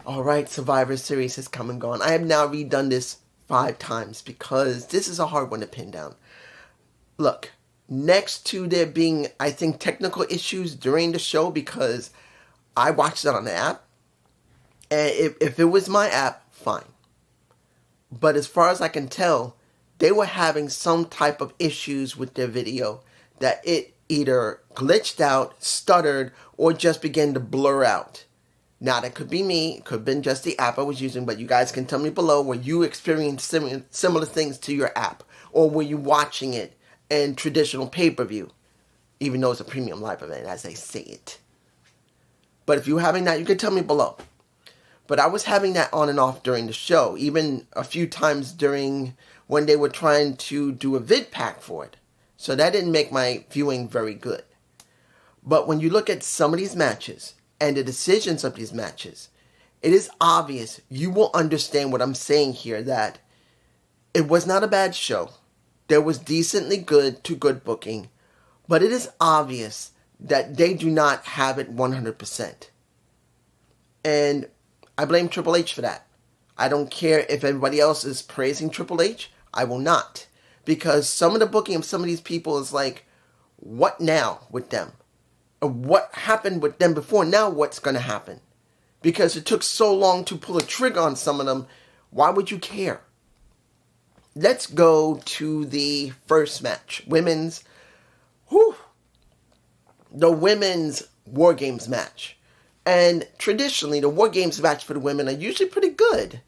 Alright, Survivor Series has come and gone. I have now redone this 5 times because this is a hard one to pin down. Look, next to there being, I think, technical issues during the show because I watched it on the app, and if it was my app, fine. But as far as I can tell, they were having some type of issues with their video that it either glitched out, stuttered, or just began to blur out. Now, that could be me. It could have been just the app I was using, but you guys can tell me below where you experienced similar things to your app, or were you watching it in traditional pay-per-view, even though it's a premium live event, as they say it. But if you're having that, you can tell me below. But I was having that on and off during the show, even a few times during when they were trying to do a vid pack for it. So that didn't make my viewing very good. But when you look at some of these matches and the decisions of these matches, it is obvious, you will understand what I'm saying here, that it was not a bad show. There was decently good to good booking, but it is obvious that they do not have it 100%. And I blame Triple H for that. I don't care if everybody else is praising Triple H. I will not. Because some of the booking of some of these people is like, what now with them? What happened with them before? Now what's going to happen? Because it took so long to pull a trigger on some of them. Why would you care? Let's go to the first match. The women's WarGames match. And traditionally, the WarGames match for the women are usually pretty good.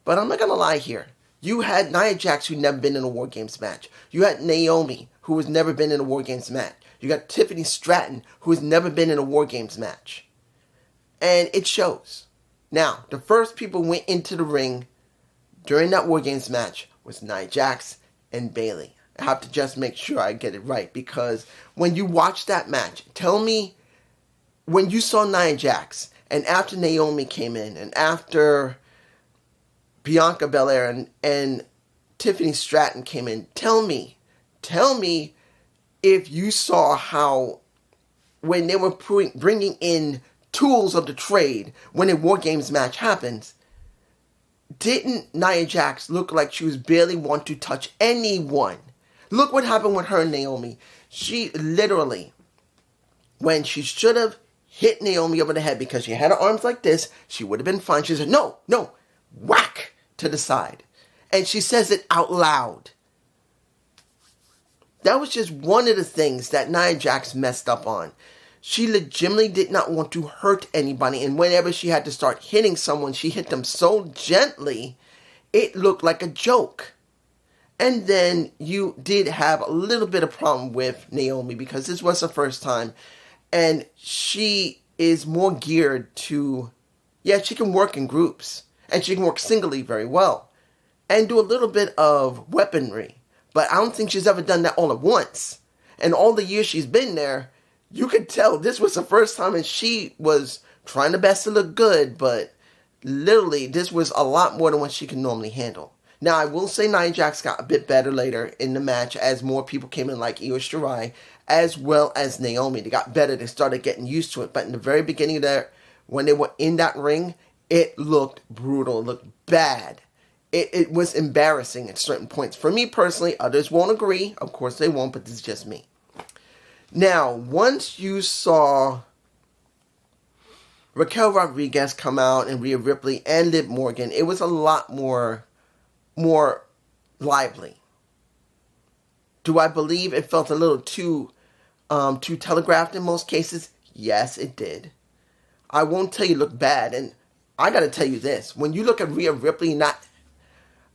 But I'm not going to lie here. You had Nia Jax, who'd never been in a WarGames match. You had Naomi, who has never been in a WarGames match. You got Tiffany Stratton, who has never been in a WarGames match. And it shows. Now, the first people who went into the ring during that WarGames match was Nia Jax and Bayley. I have to just make sure I get it right, because when you watch that match, tell me when you saw Nia Jax, and after Naomi came in, and after Bianca Belair and Tiffany Stratton came in, tell me if you saw how when they were bringing in tools of the trade, when a WarGames match happens, didn't Nia Jax look like she was barely want to touch anyone? Look what happened with her and Naomi. She literally, when she should have hit Naomi over the head because she had her arms like this, she would have been fine. She said, no, whack to the side. And she says it out loud. That was just one of the things that Nia Jax messed up on. She legitimately did not want to hurt anybody, and whenever she had to start hitting someone, she hit them so gently, it looked like a joke. And then you did have a little bit of problem with Naomi because this was her first time, and she is more geared to, she can work in groups, and she can work singly very well, and do a little bit of weaponry, but I don't think she's ever done that all at once. And all the years she's been there, you could tell this was the first time, and she was trying her best to look good, but literally this was a lot more than what she can normally handle. Now, I will say Nia Jax got a bit better later in the match as more people came in, like Io Shirai, as well as Naomi. They got better. They started getting used to it. But in the very beginning there, when they were in that ring, it looked brutal. It looked bad. It was embarrassing at certain points. For me personally, others won't agree. Of course they won't, but this is just me. Now, once you saw Raquel Rodriguez come out and Rhea Ripley and Liv Morgan, it was a lot more lively. Do I believe it felt a little too telegraphed in most cases? Yes, it did. I won't tell you it looked bad, and I gotta tell you this. When you look at Rhea Ripley,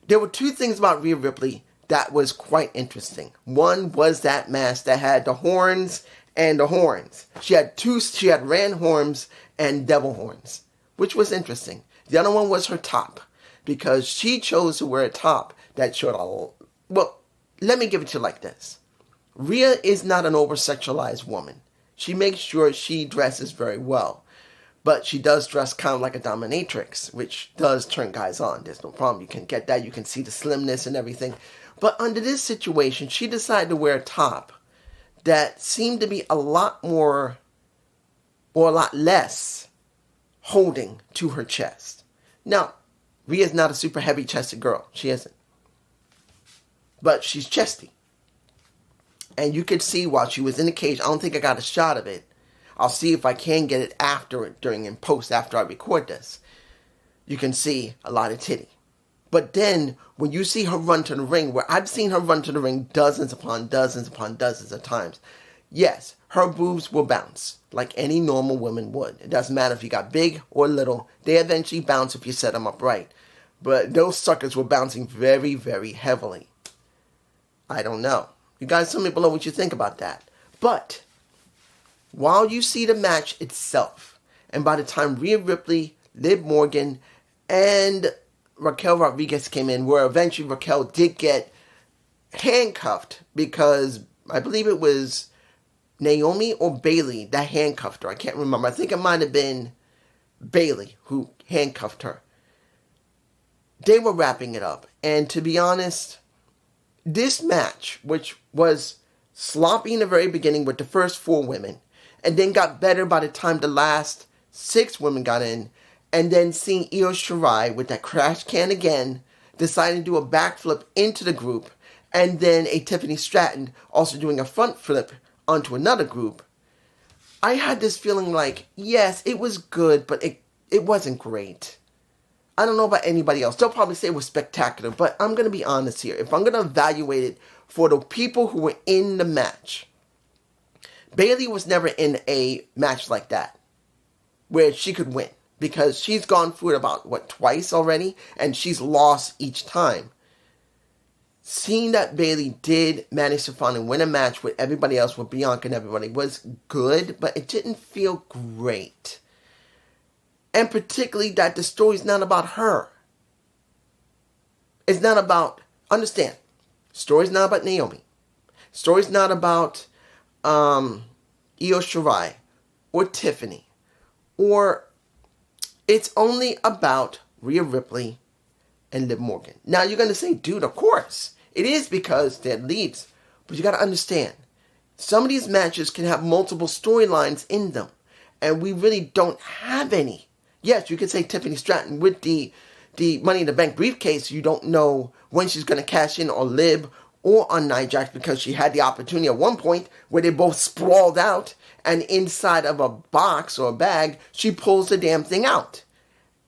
there were two things about Rhea Ripley that was quite interesting. One was that mask that had the horns and the horns. She had ram horns and devil horns, which was interesting. The other one was her top, because she chose to wear a top that showed well, let me give it to you like this. Rhea is not an over-sexualized woman. She makes sure she dresses very well. But she does dress kind of like a dominatrix, which does turn guys on. There's no problem. You can get that. You can see the slimness and everything. But under this situation, she decided to wear a top that seemed to be a lot more, or a lot less, holding to her chest. Now, Rhea's not a super heavy-chested girl. She isn't. But she's chesty. And you could see while she was in the cage, I don't think I got a shot of it. I'll see if I can get it during and post after I record this. You can see a lot of titty. But then, when you see her run to the ring, where I've seen her run to the ring dozens upon dozens upon dozens of times, yes, her boobs will bounce, like any normal woman would. It doesn't matter if you got big or little. They eventually bounce if you set them up right. But those suckers were bouncing very, very heavily. I don't know. You guys tell me below what you think about that. But while you see the match itself, and by the time Rhea Ripley, Liv Morgan, and Raquel Rodriguez came in, where eventually Raquel did get handcuffed because I believe it was Naomi or Bayley that handcuffed her. I can't remember. I think it might have been Bayley who handcuffed her. They were wrapping it up. And to be honest, this match, which was sloppy in the very beginning with the first 4 women, and then got better by the time the last 6 women got in, and then seeing Io Shirai with that crash can again, deciding to do a backflip into the group, and then a Tiffany Stratton also doing a front flip onto another group, I had this feeling like, yes, it was good, but it wasn't great. I don't know about anybody else. They'll probably say it was spectacular, but I'm going to be honest here. If I'm going to evaluate it for the people who were in the match, Bayley was never in a match like that where she could win, because she's gone through it about, twice already, and she's lost each time. Seeing that Bayley did manage to finally win a match with everybody else, with Bianca and everybody, was good, but it didn't feel great. And particularly that the story's not about her. It's not about, understand, story's not about Naomi. Story's not about Io Shirai or Tiffany. Or it's only about Rhea Ripley and Liv Morgan. Now you're going to say, dude, of course. It is because they're leads. But you got to understand, some of these matches can have multiple storylines in them. And we really don't have any. Yes, you could say Tiffany Stratton with the Money in the Bank briefcase. You don't know when she's going to cash in on Liv or on Nia Jax, because she had the opportunity at one point where they both sprawled out, and inside of a box or a bag, she pulls the damn thing out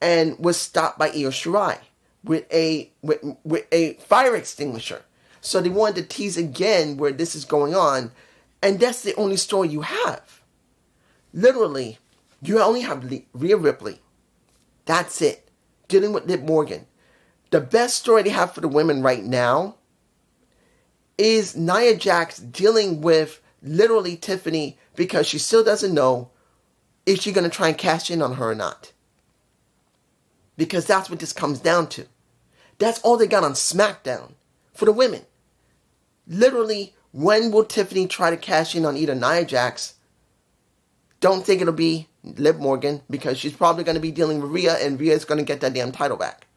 and was stopped by Io Shirai with a fire extinguisher. So they wanted to tease again where this is going on, and that's the only story you have. Literally, you only have Rhea Ripley. That's it. Dealing with Liv Morgan. The best story they have for the women right now is Nia Jax dealing with literally Tiffany, because she still doesn't know if she's going to try and cash in on her or not. Because that's what this comes down to. That's all they got on SmackDown for the women. Literally, when will Tiffany try to cash in on either Nia Jax? Don't think it'll be Liv Morgan, because she's probably going to be dealing with Rhea, and Rhea is going to get that damn title back.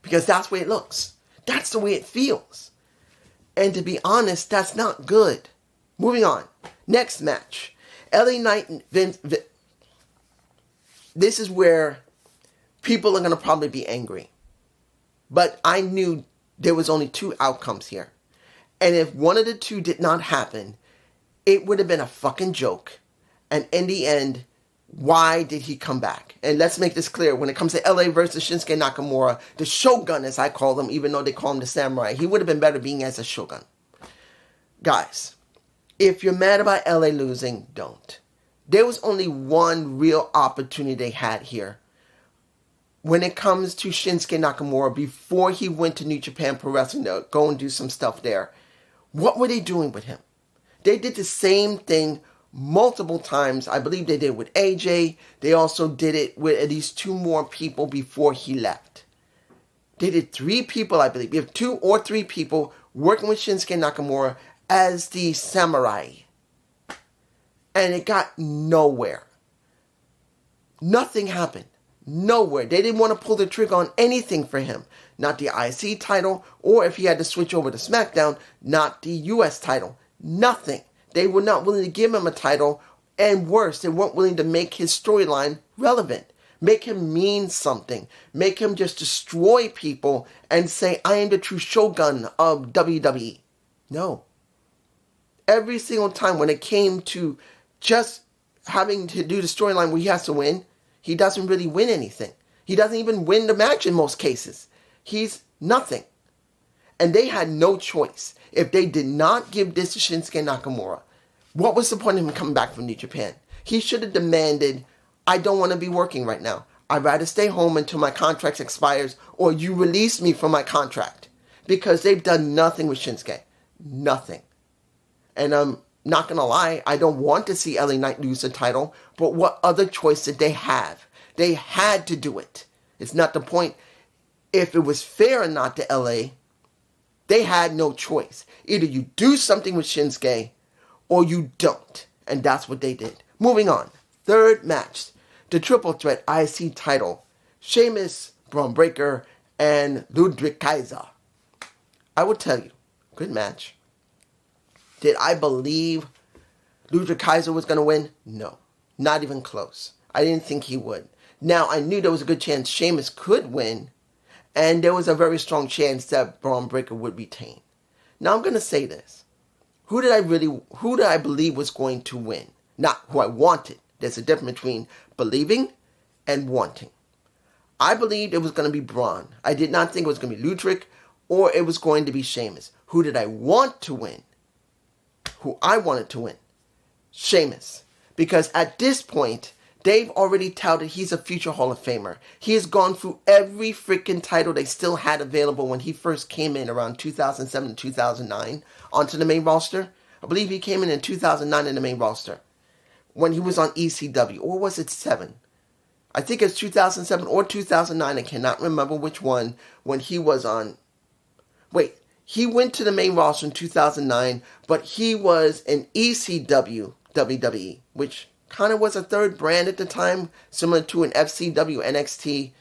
Because that's the way it looks. That's the way it feels. And to be honest, that's not good. Moving on. Next match. LA Knight and Vince. This is where people are going to probably be angry. But I knew there was only 2 outcomes here. And if one of the 2 did not happen, it would have been a fucking joke. And in the end, why did he come back? And let's make this clear. When it comes to LA versus Shinsuke Nakamura, the Shogun, as I call him, even though they call him the Samurai, he would have been better being as a Shogun. Guys, if you're mad about LA losing, don't. There was only one real opportunity they had here. When it comes to Shinsuke Nakamura, before he went to New Japan Pro Wrestling to go and do some stuff there, what were they doing with him? They did the same thing multiple times. I believe they did it with AJ. They also did it with at least 2 more people before he left. They did 3 people, I believe. We have 2 or 3 people working with Shinsuke Nakamura as the Samurai. And it got nowhere. Nothing happened. Nowhere. They didn't want to pull the trigger on anything for him. Not the IC title, or if he had to switch over to SmackDown, not the US title. Nothing. They were not willing to give him a title, and worse, they weren't willing to make his storyline relevant. Make him mean something. Make him just destroy people and say, I am the true shogun of WWE. No. Every single time when it came to just having to do the storyline where he has to win, he doesn't really win anything. He doesn't even win the match in most cases. He's nothing. And they had no choice. If they did not give this to Shinsuke Nakamura, what was the point of him coming back from New Japan? He should have demanded, I don't want to be working right now. I'd rather stay home until my contract expires or you release me from my contract. Because they've done nothing with Shinsuke. Nothing. And I'm not going to lie, I don't want to see LA Knight lose the title, but what other choice did they have? They had to do it. It's not the point. If it was fair or not to LA, they had no choice. Either you do something with Shinsuke or you don't. And that's what they did. Moving on. Third match. The Triple Threat IC title. Sheamus, Braun Breaker, and Ludwig Kaiser. I will tell you, good match. Did I believe Ludwig Kaiser was going to win? No. Not even close. I didn't think he would. Now, I knew there was a good chance Sheamus could win, and there was a very strong chance that Braun Breaker would retain. Now, I'm going to say this. Who did I believe was going to win? Not who I wanted. There's a difference between believing and wanting. I believed it was going to be Braun. I did not think it was going to be Ludwig or it was going to be Sheamus. Who did I want to win? Who I wanted to win? Sheamus. Because at this point, they've already touted he's a future Hall of Famer. He has gone through every freaking title they still had available when he first came in around 2007 to 2009 onto the main roster. I believe he came in 2009 in the main roster when he was on ECW. Or was it 7? I think it's 2007 or 2009. I cannot remember which one when he was on. Wait, he went to the main roster in 2009, but he was in ECW WWE, which kind of was a third brand at the time, similar to an FCW NXT,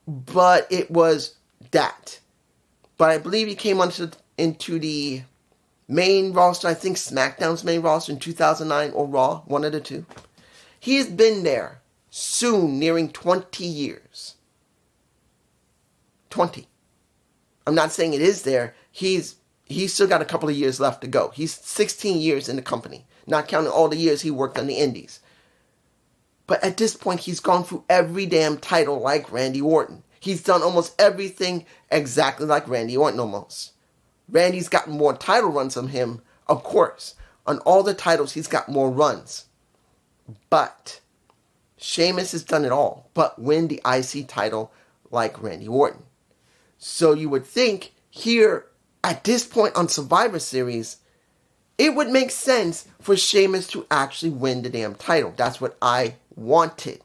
but it was that. But I believe he came into the main roster, I think SmackDown's main roster in 2009 or Raw, one of the two. He has been there soon, nearing 20 years. 20. I'm not saying it is there. He's still got a couple of years left to go. He's 16 years in the company, not counting all the years he worked on the indies. But at this point, he's gone through every damn title like Randy Orton. He's done almost everything exactly like Randy Orton almost. Randy's gotten more title runs than him, of course. On all the titles, he's got more runs. But Sheamus has done it all, but win the IC title like Randy Orton. So you would think here, at this point on Survivor Series, it would make sense for Sheamus to actually win the damn title. That's what I wanted.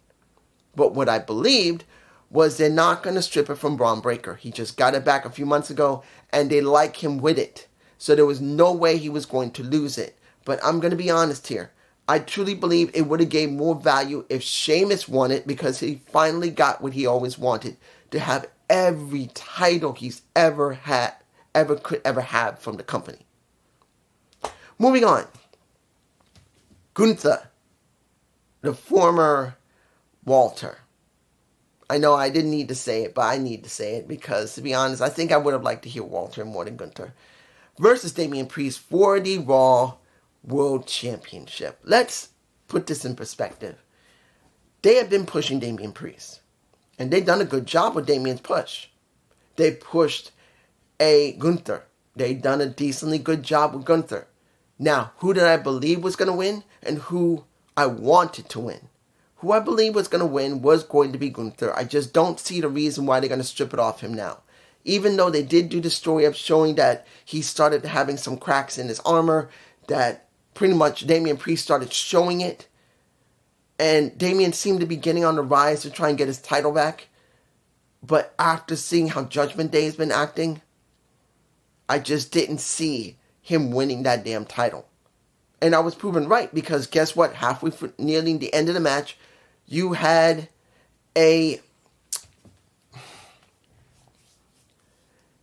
But what I believed was they're not going to strip it from Braun Breaker. He just got it back a few months ago, and they like him with it. So there was no way he was going to lose it. But I'm going to be honest here. I truly believe it would have gave more value if Sheamus won it, because he finally got what he always wanted, to have every title he's ever could have from the company. Moving on. Gunther, the former Walter. I know I didn't need to say it, but I need to say it because, to be honest, I think I would have liked to hear Walter more than Gunther. Versus Damian Priest for the Raw World Championship. Let's put this in perspective. They have been pushing Damian Priest. And they've done a good job with Damian's push. They pushed a Gunther. They've done a decently good job with Gunther. Now, who did I believe was going to win and who I wanted to win? Who I believe was going to win was going to be Gunther. I just don't see the reason why they're going to strip it off him now. Even though they did do the story of showing that he started having some cracks in his armor, that pretty much Damian Priest started showing it, and Damian seemed to be getting on the rise to try and get his title back. But after seeing how Judgment Day has been acting, I just didn't see him winning that damn title. And I was proven right, because guess what? Halfway nearly the end of the match, you had a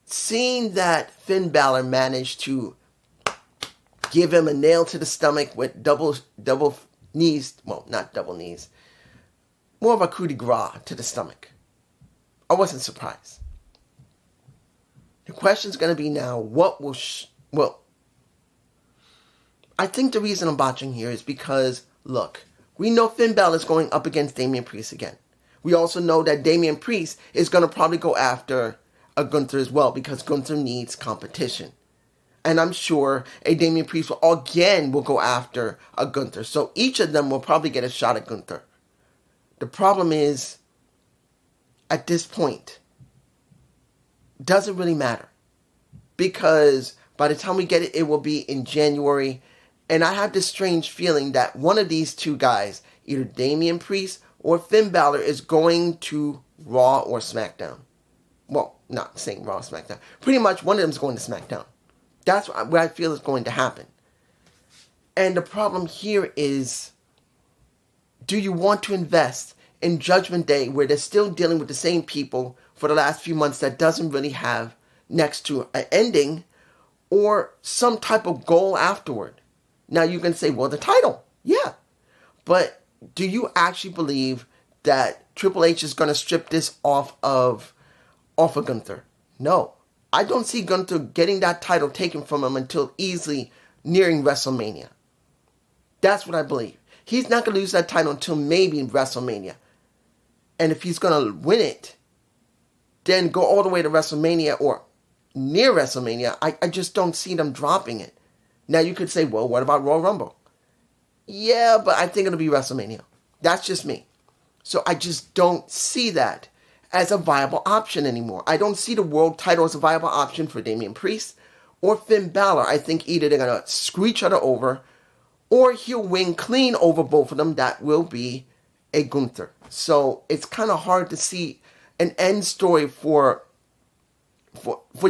scene that Finn Balor managed to give him a nail to the stomach with double knees. Well, not double knees. more of a coup de grace to the stomach. I wasn't surprised. The question's going to be now, what will... well, I think the reason I'm botching here is because, look, we know Finn Balor is going up against Damian Priest again. We also know that Damian Priest is going to probably go after a Gunther as well because Gunther needs competition. And I'm sure a Damian Priest will go after a Gunther. So each of them will probably get a shot at Gunther. The problem is, at this point, it doesn't really matter. Because by the time we get it, it will be in January. And I have this strange feeling that one of these two guys, either Damian Priest or Finn Balor, is going to Raw or SmackDown. Well, not saying Raw or SmackDown. Pretty much one of them is going to SmackDown. That's what I feel is going to happen. And the problem here is, do you want to invest in Judgment Day where they're still dealing with the same people for the last few months that doesn't really have next to an ending or some type of goal afterward? Now you can say, well, the title. Yeah. But do you actually believe that Triple H is going to strip this off of Gunther? No. I don't see Gunther getting that title taken from him until easily nearing WrestleMania. That's what I believe. He's not going to lose that title until maybe in WrestleMania. And if he's going to win it, then go all the way to WrestleMania or near WrestleMania, I just don't see them dropping it. Now you could say, well, what about Royal Rumble? Yeah, but I think it'll be WrestleMania. That's just me. So I just don't see that as a viable option anymore. I don't see the world title as a viable option for Damian Priest or Finn Balor. I think either they're going to screw each other over or he'll win clean over both of them. That will be a Gunther. So it's kind of hard to see an end story for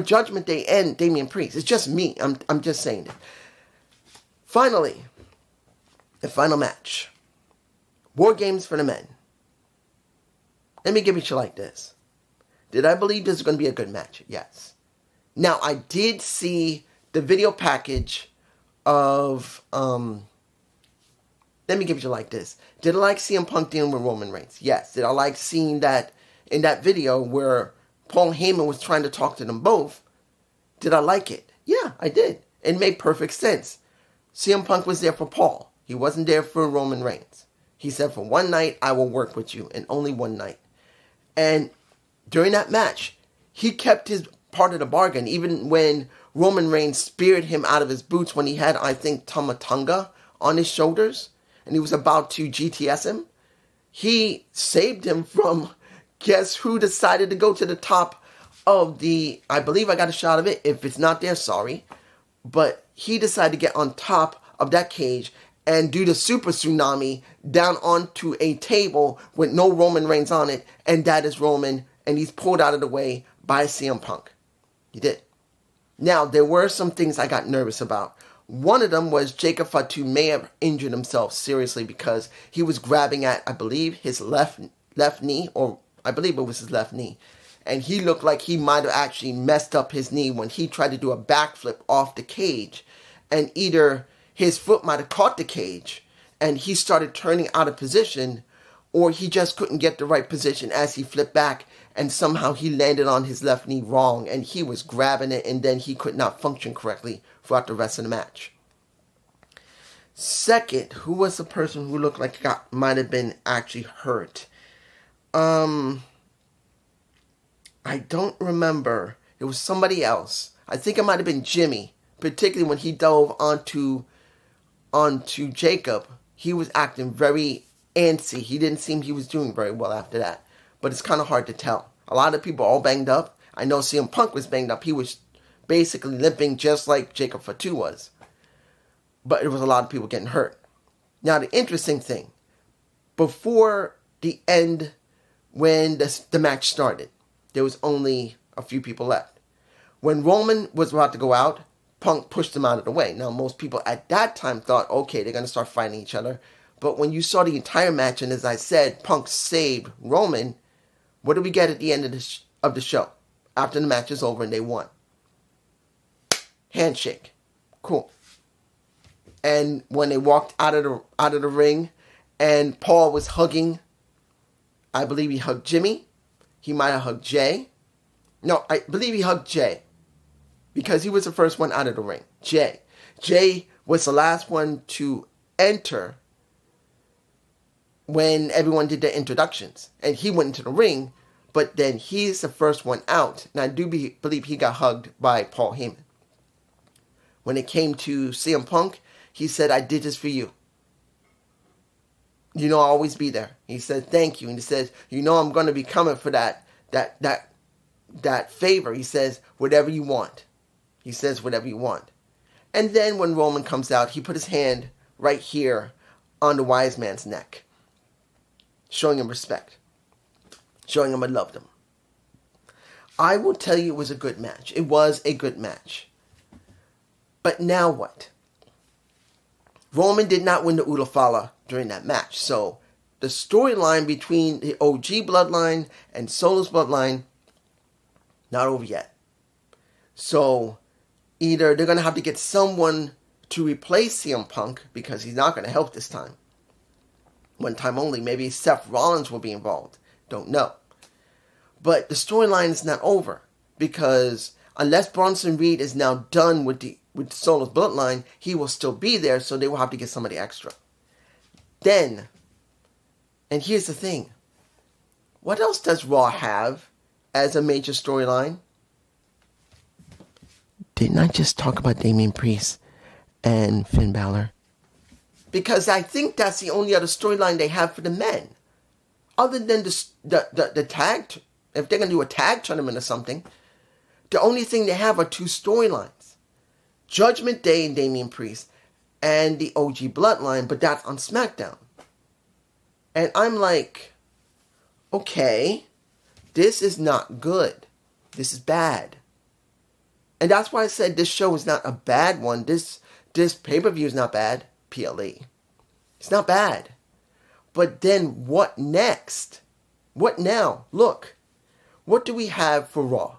Judgment Day and Damian Priest. It's just me. I'm just saying it. Finally, the final match. WarGames for the men. Let me give it to you like this. Did I believe this is going to be a good match? Yes. Now, I did see the video package of... let me give it to you like this. Did I like CM Punk dealing with Roman Reigns? Yes. Did I like seeing that in that video where Paul Heyman was trying to talk to them both? Did I like it? Yeah, I did. It made perfect sense. CM Punk was there for Paul. He wasn't there for Roman Reigns. He said, for one night, I will work with you, and only one night. And during that match, he kept his part of the bargain, even when Roman Reigns speared him out of his boots when he had, I think, Tama Tonga on his shoulders, and he was about to GTS him. He saved him from, guess who decided to go to the top of the, I believe I got a shot of it. If it's not there, sorry. But he decided to get on top of that cage and do the super tsunami down onto a table with no Roman Reigns on it. And that is Roman. And he's pulled out of the way by CM Punk. He did. Now, there were some things I got nervous about. One of them was Jacob Fatu may have injured himself seriously because he was grabbing at, I believe, his left knee, or I believe it was his left knee. And he looked like he might have actually messed up his knee when he tried to do a backflip off the cage. And either his foot might have caught the cage and he started turning out of position, or he just couldn't get the right position as he flipped back and somehow he landed on his left knee wrong and he was grabbing it and then he could not function correctly throughout the rest of the match. Second, who was the person who looked like might have been actually hurt? I don't remember. It was somebody else. I think it might have been Jimmy, particularly when he dove onto Jacob. He was acting very antsy. He didn't seem he was doing very well after that. But it's kind of hard to tell. A lot of people are all banged up. I know CM Punk was banged up. He was basically limping just like Jacob Fatu was. But it was a lot of people getting hurt. Now, the interesting thing, before the end, when the match started, there was only a few people left. When Roman was about to go out, Punk pushed him out of the way. Now, most people at that time thought, okay, they're going to start fighting each other. But when you saw the entire match, and as I said, Punk saved Roman, what do we get at the end of the show? After the match is over and they won. Handshake. Cool. And when they walked out of the ring and Paul was hugging I believe he hugged Jimmy. He might have hugged Jay. No, I believe he hugged Jay because he was the first one out of the ring. Jay. Jay was the last one to enter when everyone did their introductions. And he went into the ring, but then he's the first one out. And I do believe he got hugged by Paul Heyman. When it came to CM Punk, he said, I did this for you. You know, I'll always be there. He said, thank you. And he says, you know, I'm going to be coming for that favor. He says, whatever you want. He says, whatever you want. And then when Roman comes out, he put his hand right here on the wise man's neck, showing him respect, showing him I loved him. I will tell you it was a good match. It was a good match. But now what? Roman did not win the Ulafala during that match. So the storyline between the OG bloodline and Solo's bloodline, not over yet. So either they're going to have to get someone to replace CM Punk because he's not going to help this time. One time only. Maybe Seth Rollins will be involved. Don't know. But the storyline is not over because unless Bronson Reed is now done with Solo's bloodline, he will still be there, so they will have to get somebody extra. Then, and here's the thing, what else does Raw have as a major storyline? Didn't I just talk about Damian Priest and Finn Balor? Because I think that's the only other storyline they have for the men. Other than the tag, if they're going to do a tag tournament or something, the only thing they have are two storylines. Judgment Day and Damian Priest and the OG Bloodline, but that's on SmackDown. And I'm like, okay, this is not good. This is bad. And that's why I said this show is not a bad one. This pay-per-view is not bad. PLE. It's not bad. But then what next? What now? Look, what do we have for Raw?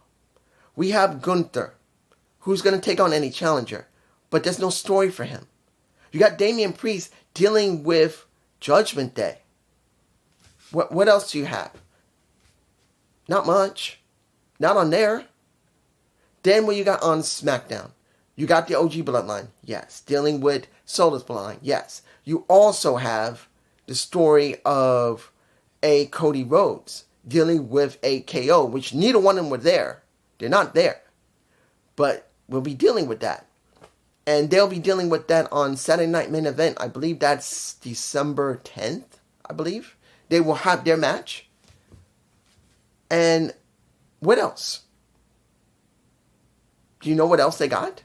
We have Gunther, who's going to take on any challenger, but there's no story for him. You got Damian Priest dealing with Judgment Day. What else do you have? Not much. Not on there. Then what you got on SmackDown? You got the OG Bloodline, yes. Dealing with Solo's Bloodline, yes. You also have the story of a Cody Rhodes dealing with a KO, which neither one of them were there. They're not there. But we'll be dealing with that. And they'll be dealing with that on Saturday Night Main Event. I believe that's December 10th, I believe. They will have their match. And what else? Do you know what else they got?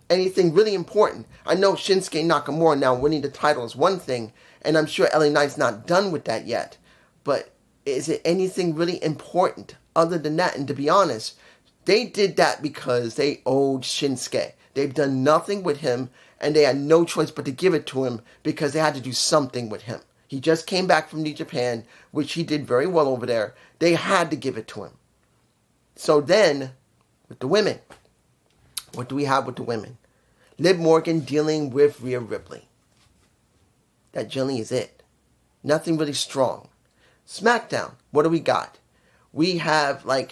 Anything really important? I know Shinsuke Nakamura now winning the title is one thing, and I'm sure LA Knight's not done with that yet. But is it anything really important other than that? And to be honest, they did that because they owed Shinsuke. They've done nothing with him, and they had no choice but to give it to him because they had to do something with him. He just came back from New Japan, which he did very well over there. They had to give it to him. So then, with the women, what do we have with the women? Liv Morgan dealing with Rhea Ripley. That generally is it. Nothing really strong. SmackDown, what do we got? We have we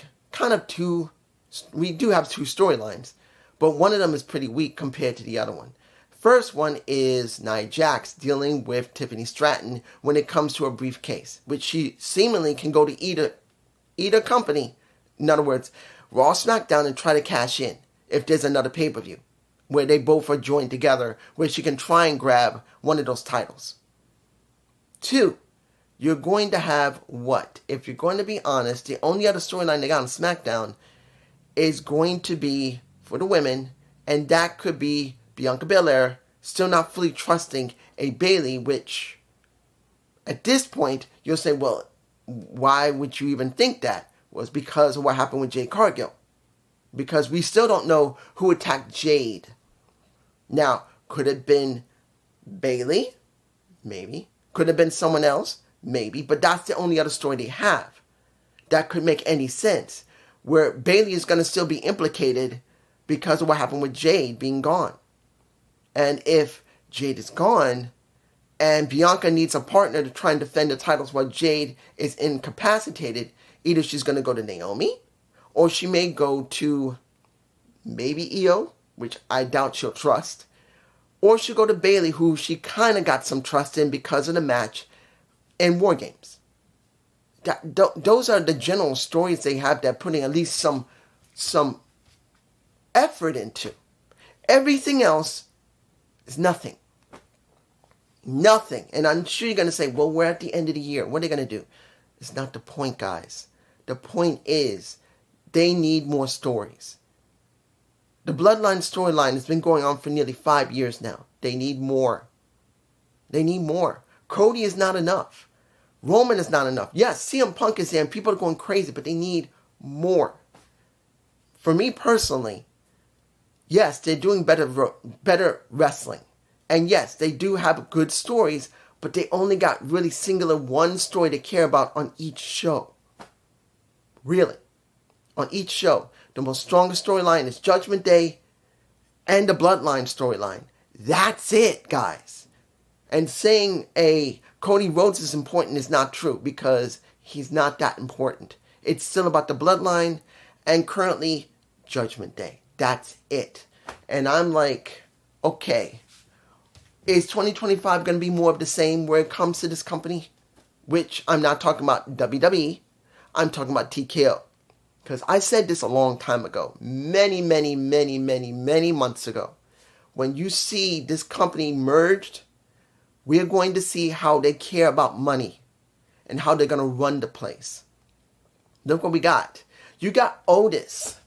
do have two storylines, but one of them is pretty weak compared to the other one. First one is Nia Jax dealing with Tiffany Stratton when it comes to a briefcase, which she seemingly can go to either company, in other words, Raw, SmackDown, and try to cash in if there's another pay-per-view where they both are joined together, where she can try and grab one of those titles. 2, you're going to have what? If you're going to be honest, the only other storyline they got on SmackDown is going to be for the women, and that could be Bianca Belair still not fully trusting a Bayley, which at this point you'll say, well, why would you even think that? Was because of what happened with Jade Cargill. Because we still don't know who attacked Jade. Now, could it have been Bayley? Maybe. Could it have been someone else? Maybe. But that's the only other story they have that could make any sense. Where Bayley is going to still be implicated because of what happened with Jade being gone. And if Jade is gone, and Bianca needs a partner to try and defend the titles while Jade is incapacitated, either she's going to go to Naomi, or she may go to maybe Io, which I doubt she'll trust, or she'll go to Bayley, who she kind of got some trust in because of the match in WarGames. Those are the general stories they have that putting at least some effort into. Everything else is nothing. Nothing. And I'm sure you're going to say, well, we're at the end of the year. What are they going to do? It's not the point, guys. The point is they need more stories. The Bloodline storyline has been going on for nearly 5 years now. They need more. They need more. Cody is not enough. Roman is not enough. Yes, CM Punk is there and people are going crazy, but they need more. For me personally, yes, they're doing better wrestling. And yes, they do have good stories, but they only got really singular one story to care about on each show. Really. On each show. The most strongest storyline is Judgment Day and the Bloodline storyline. That's it, guys. And saying Cody Rhodes is important is not true because he's not that important. It's still about the Bloodline and currently Judgment Day. That's it. And I'm like, okay, is 2025 going to be more of the same where it comes to this company? Which I'm not talking about WWE. I'm talking about TKO. Because I said this a long time ago. Many months ago. When you see this company merged, we're going to see how they care about money and how they're going to run the place. Look what we got. You got Otis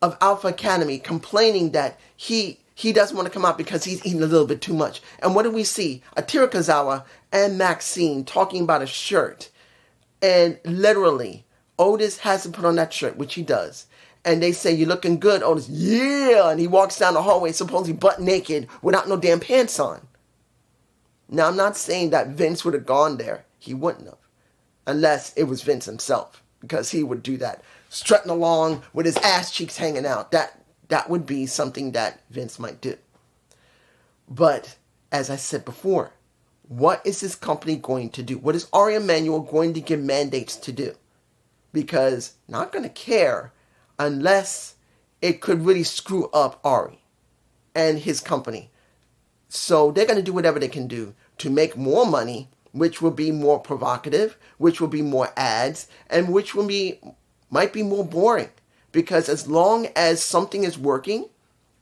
of Alpha Academy complaining that he doesn't want to come out because he's eating a little bit too much. And what do we see? Akira Tozawa and Maxine talking about a shirt. And literally, Otis hasn't put on that shirt, which he does. And they say, you're looking good, Otis. Yeah! And he walks down the hallway, supposedly butt naked, without no damn pants on. Now, I'm not saying that Vince would have gone there. He wouldn't have. Unless it was Vince himself. Because he would do that. Strutting along with his ass cheeks hanging out. That would be something that Vince might do. But, as I said before, what is this company going to do? What is Ari Emanuel going to give mandates to do? Because not going to care unless it could really screw up Ari and his company. So they're going to do whatever they can do to make more money, which will be more provocative, which will be more ads, and which might be more boring. Because as long as something is working,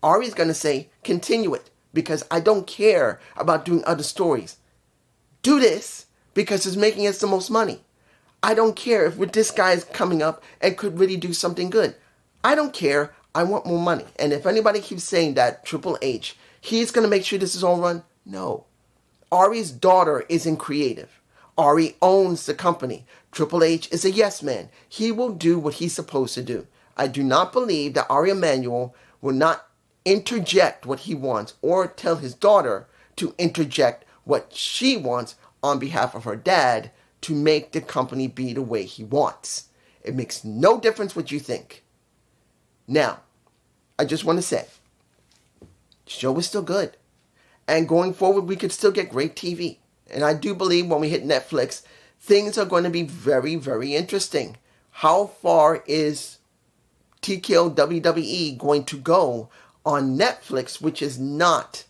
Ari's going to say, continue it. Because I don't care about doing other stories. Do this because it's making us the most money. I don't care if this guy is coming up and could really do something good. I don't care. I want more money. And if anybody keeps saying that Triple H, he's going to make sure this is all run. No. Ari's daughter isn't creative. Ari owns the company. Triple H is a yes man. He will do what he's supposed to do. I do not believe that Ari Emanuel will not interject what he wants or tell his daughter to interject what she wants on behalf of her dad to make the company be the way he wants. It makes no difference what you think. Now, I just want to say, the show is still good. And going forward, we could still get great TV. And I do believe when we hit Netflix, things are going to be very interesting. How far is TKO WWE going to go on Netflix, which is not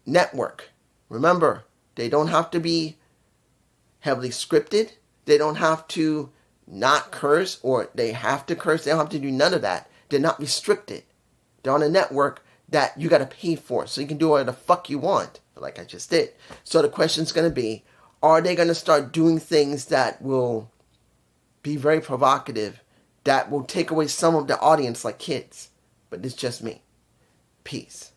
network? Remember, they don't have to be heavily scripted. They don't have to not curse, or they have to curse. They don't have to do none of that. They're not restricted. They're on a network that you got to pay for, so you can do whatever the fuck you want, like I just did. So the question's going to be, are they going to start doing things that will be very provocative, that will take away some of the audience like kids? But it's just me. Peace.